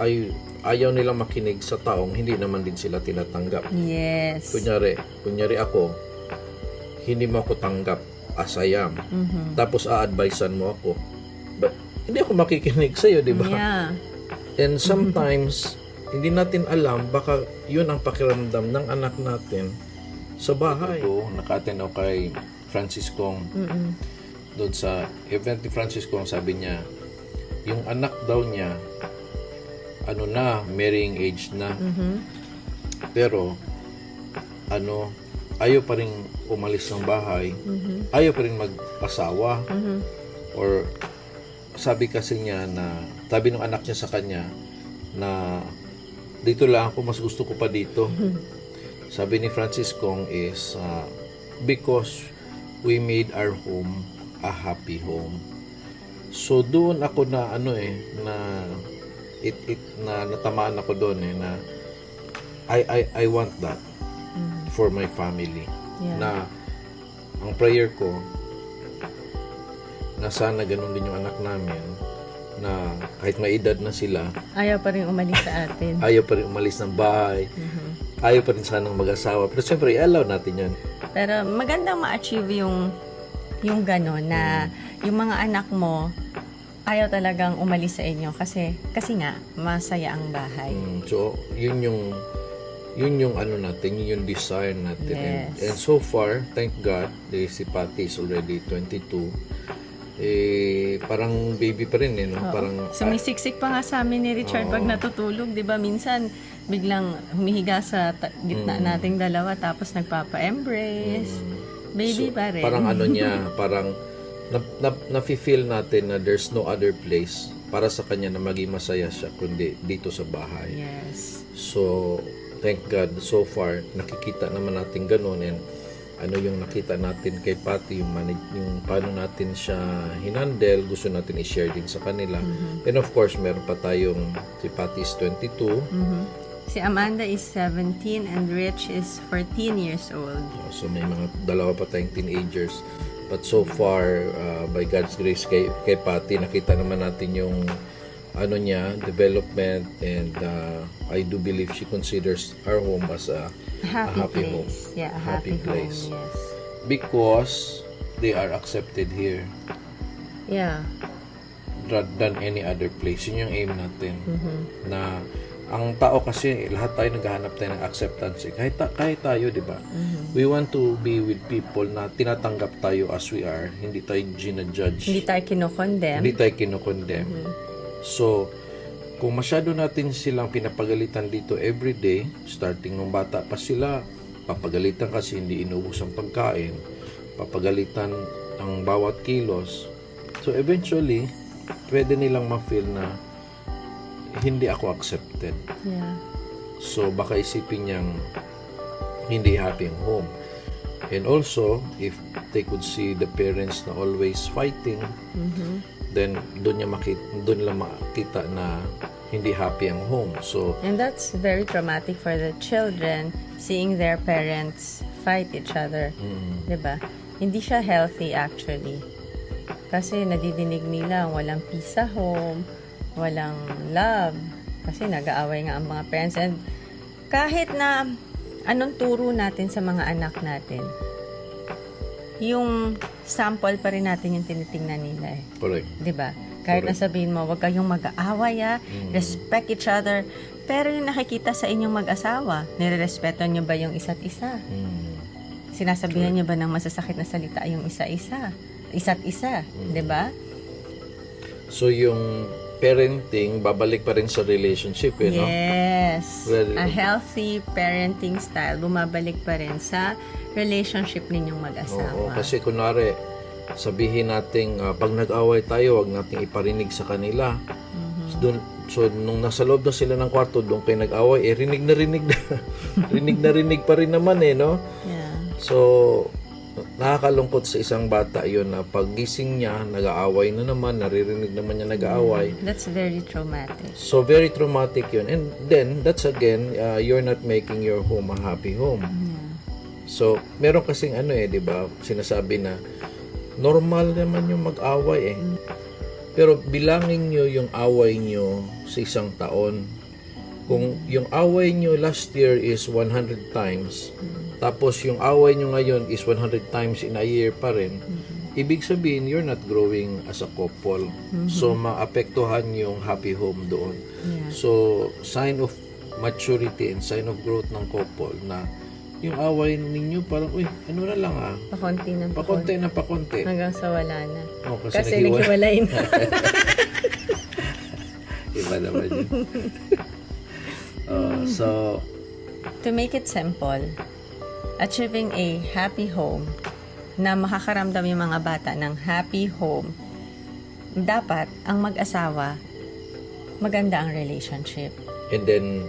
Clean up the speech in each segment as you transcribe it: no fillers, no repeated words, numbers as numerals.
ayaw nilang makinig sa taong hindi naman din sila tinatanggap. Yes. Kunyari ako, hindi mo ako tanggap as I am. Tapos a-advisean mo ako. But hindi ako makikinig sa'yo, di ba? Yeah. And sometimes, hindi natin alam, baka yun ang pakiramdam ng anak natin sa bahay. Ito, naka-attend ako kay Franciscong. Doon sa event ni Franciscong, sabi niya, yung anak daw niya, marrying age na. Pero, ayaw pa rin umalis ng bahay. Ayaw pa rin mag-asawa. Or, sabi kasi niya sabi ng anak niya sa kanya, na dito lang ako, mas gusto ko pa dito. Sabi ni Franciscong is, because we made our home a happy home. So, doon ako na, natamaan ako doon na I want that for my family. Yeah. Na ang prayer ko na sana ganun din yung anak namin, na kahit may edad na sila, Ayaw pa rin umalis sa atin. ayaw pa rin umalis ng bahay, ayaw pa rin sanang mag-asawa. Pero siyempre, i-allow natin yan. Pero magandang ma-achieve yung gano'n na yung mga anak mo ayaw talagang umalis sa inyo kasi nga masaya ang bahay. So, yun yung natin, yun yung desire natin. Yes. And so far, thank God, si Patty is already 22. Parang baby pa rin no? Oo. Parang Sumisiksik pa nga sa amin ni Richard pag natutulog, 'di ba? Minsan biglang humihiga sa gitna nating dalawa tapos nagpapa-embrace. Baby so, pa rin. parang niya, parang nafe-feel natin na there's no other place para sa kanya na maging masaya siya kundi dito sa bahay. Yes. So, thank God, so far, nakikita naman natin ganun. And yung nakita natin kay Patty, yung paano natin siya hinandle, gusto natin i-share din sa kanila. And of course, meron pa tayong, si Patty is 22. Si Amanda is 17 and Rich is 14 years old. So, may mga dalawa pa tayong teenagers. But so far, by God's grace kay Patty, nakita naman natin yung development, and I do believe she considers our home as a happy home. Yeah, a happy place. home, yes. Because they are accepted here Yeah. rather than any other place. Yun yung aim natin. Na ang tao kasi, lahat tayo naghahanap tayo ng acceptance. Kahit tayo, di ba? We want to be with people na tinatanggap tayo as we are. Hindi tayo ginajudge. Hindi tayo kinokondem. Hindi tayo kinokondem. So, kung masyado natin silang pinapagalitan dito everyday, starting nung bata pa sila, papagalitan kasi hindi inubos ang pagkain, papagalitan ang bawat kilos. So, eventually, pwede nilang ma-feel na hindi ako accepted. Yeah. So, baka isipin niyang hindi happy ang home. And also, if they could see the parents na always fighting, then doon nila makita na hindi happy ang home. So, And that's very traumatic for the children, seeing their parents fight each other. 'Di ba? Hindi siya healthy actually. Kasi nadidinig nila walang peace sa home, walang love, kasi nag-aaway nga ang mga parents. And kahit na anong turo natin sa mga anak natin, yung sample pa rin natin yung tinitingnan nila eh. correct. 'Di ba? Kahit na sabihin mo, wag kayong mag-aaway, respect each other. Pero yung nakikita sa inyong mag-asawa, nirerespeto nyo ba yung isa't isa? Sinasabihan nyo ba ng masasakit na salita yung isa't isa? 'Di ba? So, yung parenting, babalik pa rin sa relationship, no? Yes. Well, A healthy parenting style, bumabalik pa rin sa relationship ninyong Oo, mag-asawa. kasi kunwari, sabihin natin, pag nag-away tayo, wag nating iparinig sa kanila. So, nung nasa loob na sila ng kwarto, doon kayo nag-away, rinig na. rinig pa rin naman, no? Yeah. So, nakakalungkot sa isang bata yun na paggising niya, nag-aaway na naman, naririnig naman niya nag-aaway. That's very traumatic. So, very traumatic yun. And then, that's again, you're not making your home a happy home. So, meron kasing di ba, sinasabi na normal naman yung mag-away Pero bilangin nyo yung away nyo sa isang taon. Kung yung away nyo last year is 100 times, tapos yung away nyo ngayon is 100 times in a year pa rin, ibig sabihin, you're not growing as a couple. So, maapektuhan yung happy home doon. Yeah. So, sign of maturity and sign of growth ng couple na yung away ninyo parang, uy, ano na lang Pakonti ng pakonti na pakonti. hanggang sa wala na. Oh, Kasi naghiwalay na. Iba naman yun. So, To make it simple, achieving a happy home na makakaramdam yung mga bata ng happy home, dapat ang mag-asawa, maganda ang relationship. and then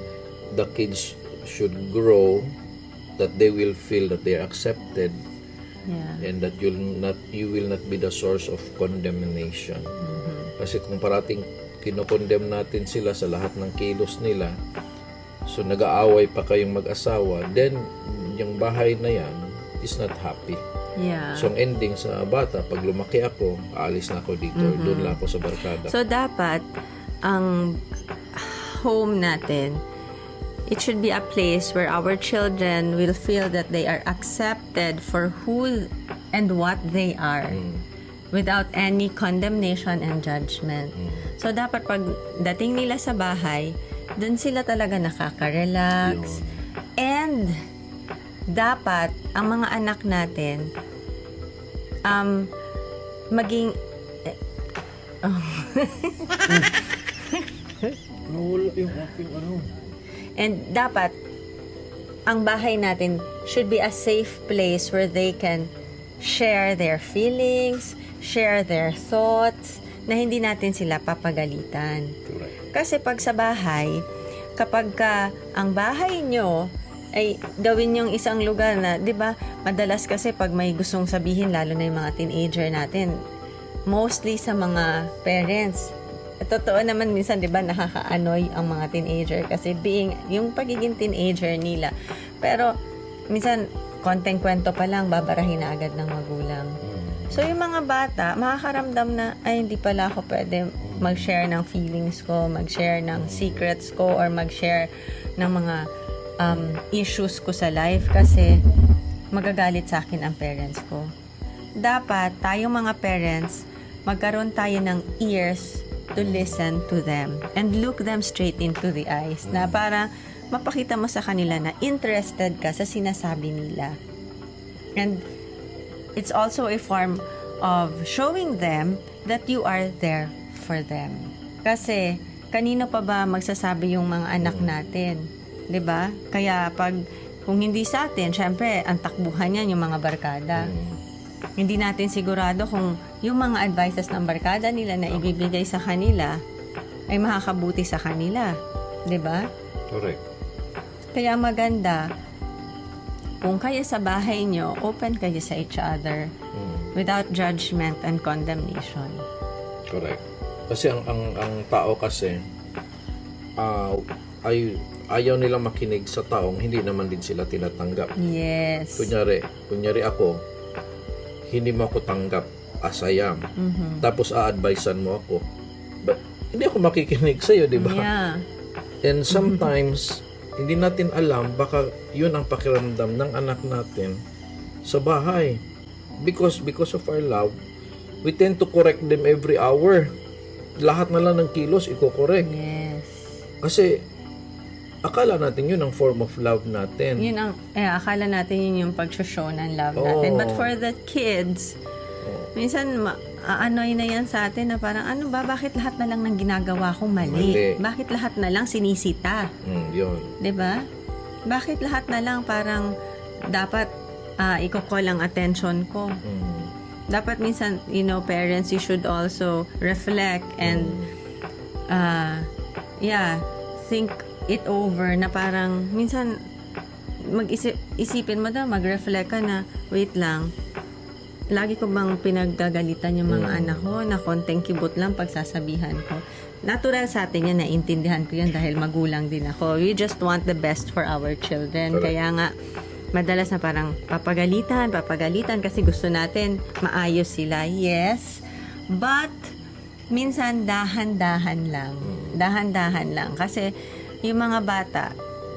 the kids should grow that they will feel that they are accepted Yeah. and that you will not be the source of condemnation. Kasi kung parating kinokondemn natin sila sa lahat ng kilos nila, so nag-aaway pa kayong mag-asawa, then yung bahay na yan is not happy. Yeah. So ang ending sa bata, pag lumaki ako, aalis na ako dito, doon lang ako sa barkada. So, dapat, ang home natin, it should be a place where our children will feel that they are accepted for who and what they are without any condemnation and judgment. So, dapat pag dating nila sa bahay, dun sila talaga nakaka-relax. And, dapat, ang mga anak natin, maging Nawala yung aking ano. and dapat ang bahay natin should be a safe place where they can share their feelings, share their thoughts, na hindi natin sila papagalitan. Correct. Kasi pag sa bahay, kapag ang bahay nyo ay gawin yung isang lugar na, 'di ba? Madalas kasi pag may gustong sabihin, lalo na yung mga teenager natin, mostly sa mga parents. Totoo naman minsan, 'di ba, nakaka-annoy ang mga teenager kasi yung pagiging teenager nila. Pero minsan konting kwento pa lang babarahin na agad ng magulang. So yung mga bata, makakaramdam na ay hindi pala ako pwede mag-share ng feelings ko, mag-share ng secrets ko, or mag-share ng mga issues ko sa life kasi magagalit sa akin ang parents ko. Dapat tayong mga parents, magkaroon tayo ng ears to listen to them and look them straight into the eyes na para mapakita mo sa kanila na interested ka sa sinasabi nila. And it's also a form of showing them that you are there for them. Kasi kanino pa ba magsasabi yung mga anak natin? 'Di ba? Kaya kung hindi sa atin, syempre ang takbuhan niyan yung mga barkada. Hindi natin sigurado kung yung mga advices ng barkada nila na ibibigay sa kanila ay makakabuti sa kanila. 'Di ba? Correct. Kaya maganda kung kayo sa bahay nyo, open kayo sa each other without judgment and condemnation. Correct. Kasi ang tao kasi ayaw nilang makinig sa taong hindi naman din sila tinatanggap. Yes. Kunyari ako, hindi mo ako tanggap as I am. Tapos a-advisean mo ako. But hindi ako makikinig sa iyo, 'di ba? Yeah. And sometimes hindi natin alam, baka yun ang pakiramdam ng anak natin sa bahay. Because of our love, we tend to correct them every hour. Lahat na lang ng kilos, i-correct. Yes. Kasi, akala natin yun ang form of love natin. Yun akala natin yun yung pag-show ng love natin. But for the kids, minsan, aanoy na yan sa atin na parang, ano ba, bakit lahat na lang ng ginagawa ko mali? Bakit lahat na lang sinisita? Yun. 'Di ba? Bakit lahat na lang parang dapat iko-call ang attention ko? Dapat minsan, parents, you should also reflect and think it over na parang minsan isipin mo daw, mag-reflect ka na, wait lang, lagi ko bang pinagdagalitan yung mga anak ko na konting kibot lang pagsasabihan ko? Natural sa atin yan, naintindihan ko yan dahil magulang din ako. We just want the best for our children. Correct. Kaya nga, madalas na parang papagalitan kasi gusto natin maayos sila. Yes, but minsan dahan-dahan lang. Dahan-dahan lang. Kasi yung mga bata,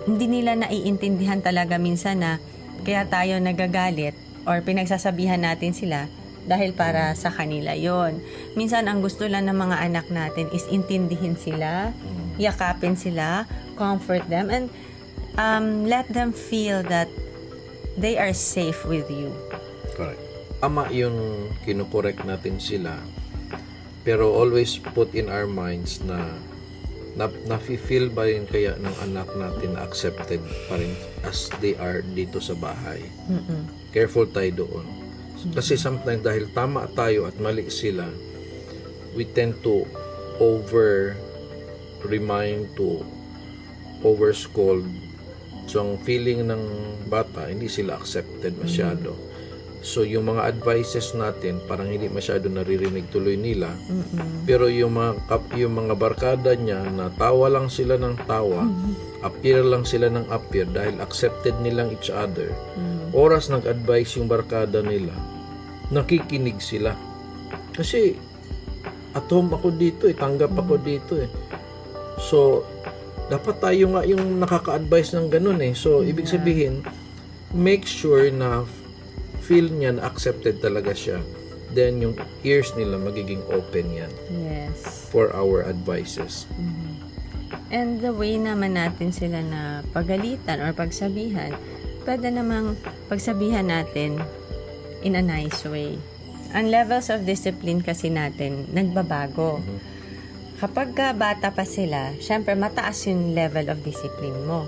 hindi nila naiintindihan talaga minsan na kaya tayo nagagalit or pinagsasabihan natin sila dahil para sa kanila yon. Minsan ang gusto lang ng mga anak natin is intindihin sila, yakapin sila, comfort them, and let them feel that they are safe with you. Correct. Ama yung kinukorek natin sila, pero always put in our minds na nafe-feel ba rin kaya ng anak natin na accepted pa rin as they are dito sa bahay. Careful tayo doon. Kasi sometimes dahil tama tayo at mali sila, we tend to over-remind, to over-scold. So ang feeling ng bata, hindi sila accepted masyado. So yung mga advices natin parang hindi masyado naririnig tuloy nila. Pero yung mga barkada niya na tawa lang sila ng tawa, appear lang sila ng appear dahil accepted nilang each other. Oras nag-advise yung barkada nila, nakikinig sila. Kasi at home ako dito tanggap ako dito So dapat tayo nga yung nakaka-advise ng ganun So ibig sabihin, make sure na feel niya na accepted talaga siya. Then yung ears nila magiging open yan. Yes. For our advices. And the way naman natin sila na pagalitan or pagsabihan, pwede namang pagsabihan natin in a nice way. Ang levels of discipline kasi natin nagbabago. Kapag bata pa sila, syempre mataas yung level of discipline mo.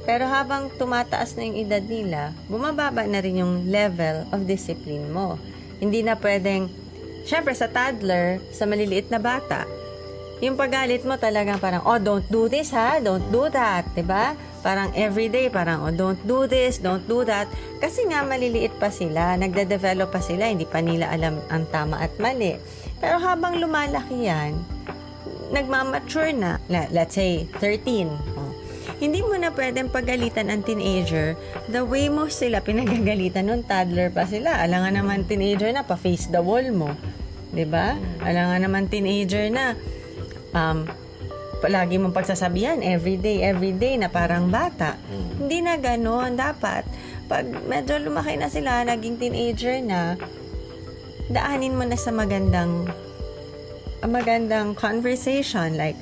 Pero habang tumataas na yung edad nila, bumababa na rin yung level of discipline mo. Hindi na pwedeng, syempre sa toddler, sa maliliit na bata, yung paggalit mo talagang parang, oh, don't do this ha, don't do that, diba? Parang everyday, parang, oh, don't do this, don't do that. Kasi nga maliliit pa sila, nagde-develop pa sila, hindi pa nila alam ang tama at mali. Pero habang lumalaki yan, nagmamature na, let's say, 13, hindi mo na pwedeng pagalitan ang teenager the way mo sila pinagagalitan nung toddler pa sila. Alangan naman teenager na pa-face the wall mo. 'Di ba? Alangan naman teenager na palagi mong pagsasabihan every day na parang bata. Hindi na ganoon. Dapat pag medyo lumaki na sila, naging teenager na, daanin mo na sa magandang conversation, like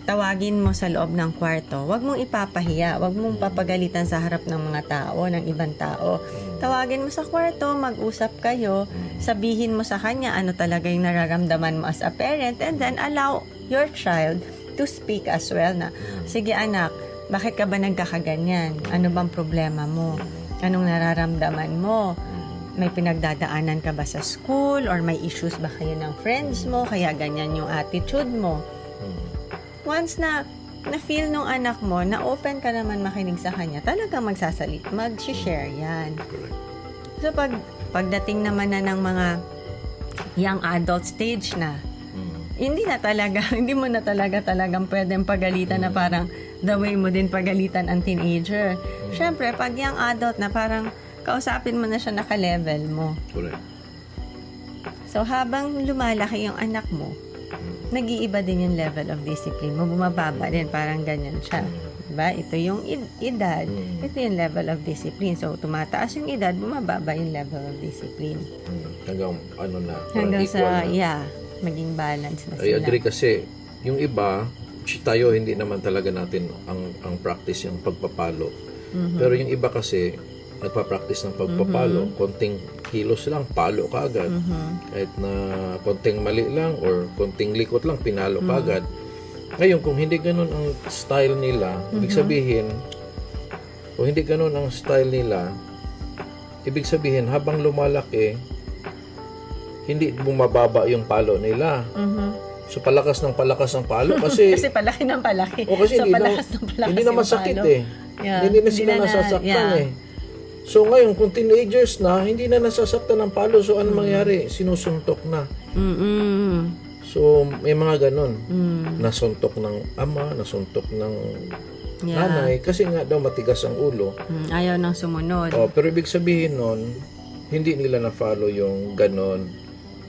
tawagin mo sa loob ng kwarto. Huwag mong ipapahiya. Huwag mong papagalitan sa harap ng mga tao, ng ibang tao. Tawagin mo sa kwarto, mag-usap kayo, sabihin mo sa kanya ano talaga yung nararamdaman mo as a parent, and then allow your child to speak as well na, sige anak, bakit ka ba nagkakaganyan? Ano bang problema mo? Anong nararamdaman mo? May pinagdadaanan ka ba sa school? Or may issues ba kayo ng friends mo? Kaya ganyan yung attitude mo. Once na feel nung anak mo na open ka naman makinig sa kanya, talagang mag-share yan. So pagdating naman na ng mga young adult stage na, hindi mo na talagang pwedeng pagalitan na parang the way mo din pagalitan ang teenager. Syempre, pag young adult na parang kausapin mo na siya naka-level mo. Correct. So habang lumalaki yung anak mo, nag-iiba din yung level of discipline mo. Bumababa din. Parang ganyan siya. Diba? Ito yung edad. Ito yung level of discipline. So, tumataas yung edad, bumababa yung level of discipline. Hanggang ano na. Hanggang sa, na. maging balance na sila. I agree kasi, yung iba, tayo hindi naman talaga natin ang practice yung pagpapalo. Pero yung iba kasi, nagpa-practice ng pagpapalo, konting kilos lang, palo ka agad. Kahit na konting mali lang or konting likot lang, pinalo ka agad. Ngayon, kung hindi ganun ang style nila, ibig sabihin, kung hindi ganun ang style nila, ibig sabihin, habang lumalaki, hindi bumababa yung palo nila. So, palakas ng palo kasi... kasi palaki ng palaki. O kasi so, hindi naman sakit Hindi na sila nasasaktan So ngayon, kung teenagers na, hindi na nasasaktan ng palo. So ano mangyari? Sinusuntok na. So may mga ganon. Nasuntok ng ama, nasuntok ng nanay. Kasi nga daw matigas ang ulo. Ayaw nang sumunod. Pero ibig sabihin nun, hindi nila na-follow yung ganon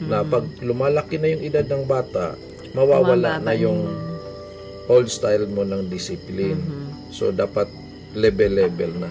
Na pag lumalaki na yung edad ng bata, mawawala na yung old style mo ng discipline. So, dapat level-level na.